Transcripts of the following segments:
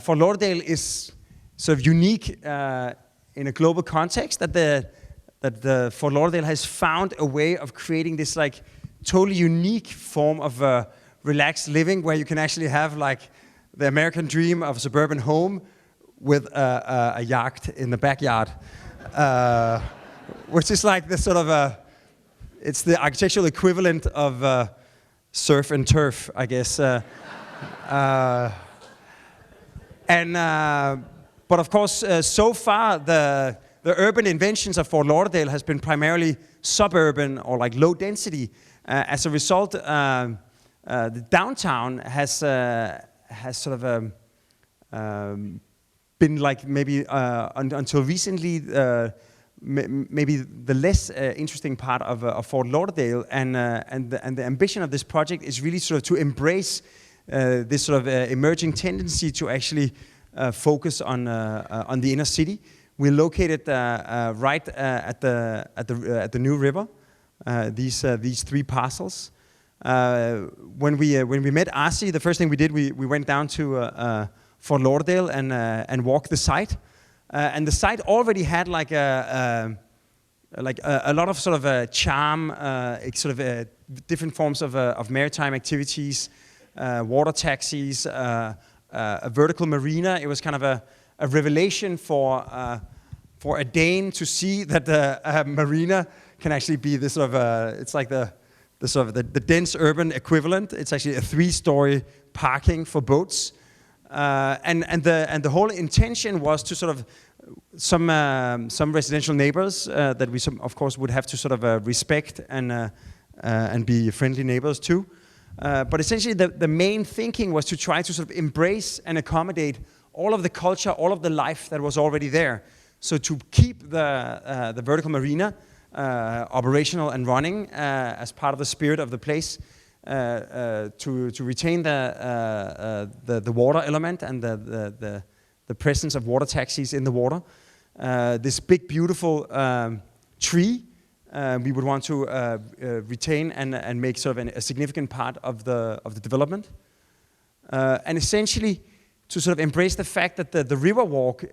Fort Lauderdale is sort of unique in a global context, that Fort Lauderdale has found a way of creating this like totally unique form of relaxed living, where you can actually have like the American dream of a suburban home with a yacht in the backyard, which is like the sort of it's the architectural equivalent of surf and turf, I guess. But of course, so far the urban inventions of Fort Lauderdale has been primarily suburban or like low density. As a result, the downtown has sort of been like maybe until recently maybe the less interesting part of Fort Lauderdale, and the ambition of this project is really sort of to embrace this sort of emerging tendency to actually focus on the inner city. We're located right at the New River. These three parcels. When we met Arsi, the first thing we did, we went down to Fort Lauderdale and walked the site. And the site already had like a lot of sort of charm, sort of different forms of maritime activities, water taxis, a vertical marina. It was kind of a revelation for a Dane to see that the marina can actually be this sort of it's like the sort of the dense urban equivalent. It's actually a 3-story parking for boats, and the whole intention was to sort of some residential neighbors that we of course would have to sort of respect and be friendly neighbors too. But essentially the main thinking was to try to sort of embrace and accommodate all of the culture, all of the life that was already there. So to keep the vertical marina operational and running as part of the spirit of the place, to retain the water element and the presence of water taxis in the water. This big beautiful tree we would want to retain and make sort of a significant part of the development, and essentially to sort of embrace the fact that the Riverwalk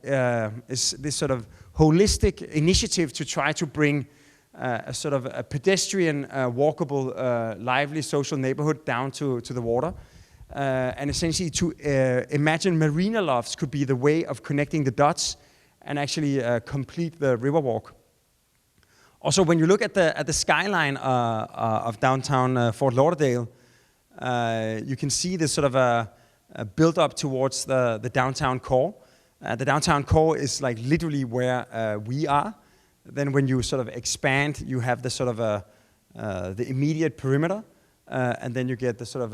is this sort of holistic initiative to try to bring a sort of a pedestrian, walkable, lively social neighborhood down to the water, and essentially to imagine Marina Lofts could be the way of connecting the dots and actually complete the Riverwalk. Also, when you look at the skyline of downtown Fort Lauderdale, you can see this sort of a build up towards the downtown core. The downtown core is like literally where we are. Then when you sort of expand, you have the sort of the immediate perimeter, and then you get the sort of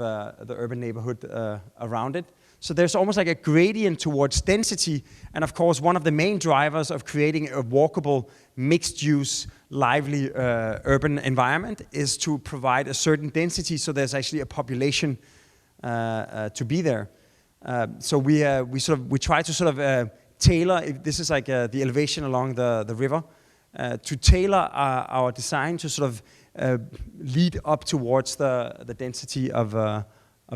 the urban neighborhood around it. So there's almost like a gradient towards density, and of course one of the main drivers of creating a walkable, mixed-use, lively urban environment is to provide a certain density, so there's actually a population to be there. So we try to sort of tailor. This is like the elevation along the river, to tailor our design to sort of lead up towards the density of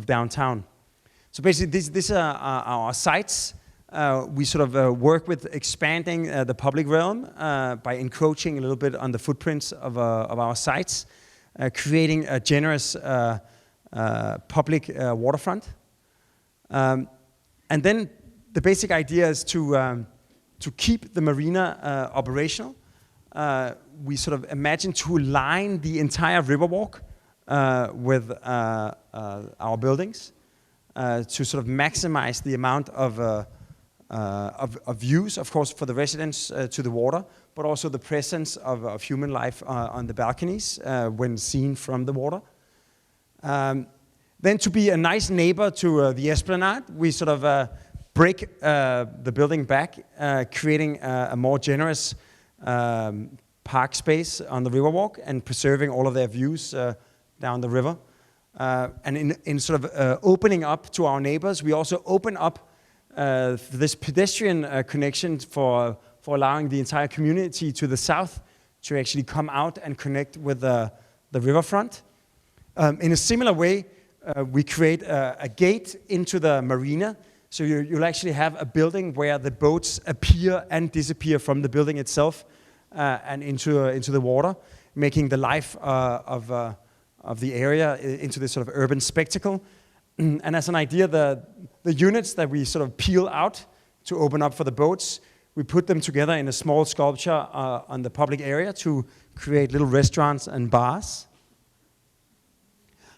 downtown. So basically, these are our sites. We sort of work with expanding the public realm by encroaching a little bit on the footprints of our sites, creating a generous public waterfront. And then the basic idea is to keep the marina operational. We sort of imagine to line the entire Riverwalk with our buildings, to sort of maximize the amount of views, of course, for the residents to the water, but also the presence of human life on the balconies when seen from the water. Then to be a nice neighbor to the Esplanade, we sort of break the building back, creating a more generous park space on the Riverwalk and preserving all of their views down the river. And in sort of opening up to our neighbors, we also open up this pedestrian connection for allowing the entire community to the south to actually come out and connect with the riverfront. In a similar way, we create a gate into the marina So you'll actually have a building where the boats appear and disappear from the building itself and into the water, making the life of the area into this sort of urban spectacle. And as an idea, the units that we sort of peel out to open up for the boats, we put them together in a small sculpture on the public area to create little restaurants and bars.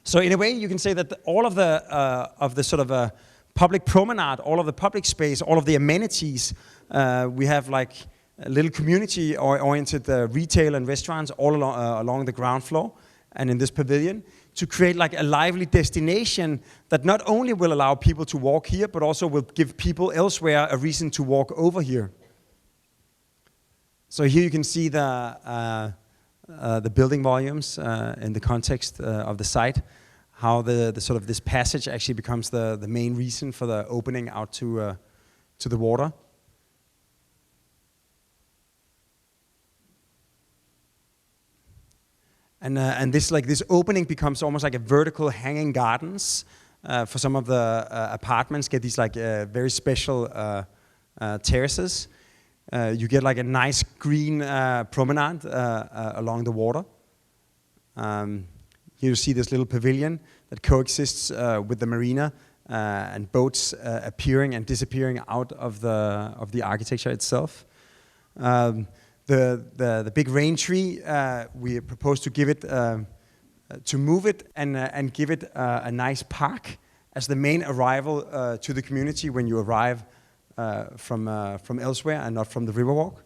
So in a way, you can say that all of the sort of public promenade, all of the public space, all of the amenities, we have like a little community-oriented retail and restaurants all along the ground floor and in this pavilion to create like a lively destination that not only will allow people to walk here, but also will give people elsewhere a reason to walk over here. So here you can see the building volumes in the context of the site, how the sort of this passage actually becomes the main reason for the opening out to the water. And this opening becomes almost like a vertical hanging gardens for some of the apartments. Get these like very special terraces. You get like a nice green promenade along the water. Here you see this little pavilion that coexists with the marina and boats appearing and disappearing out of the architecture itself. The big rain tree, we propose to give it, to move it and give it a nice park as the main arrival to the community when you arrive from elsewhere and not from the Riverwalk.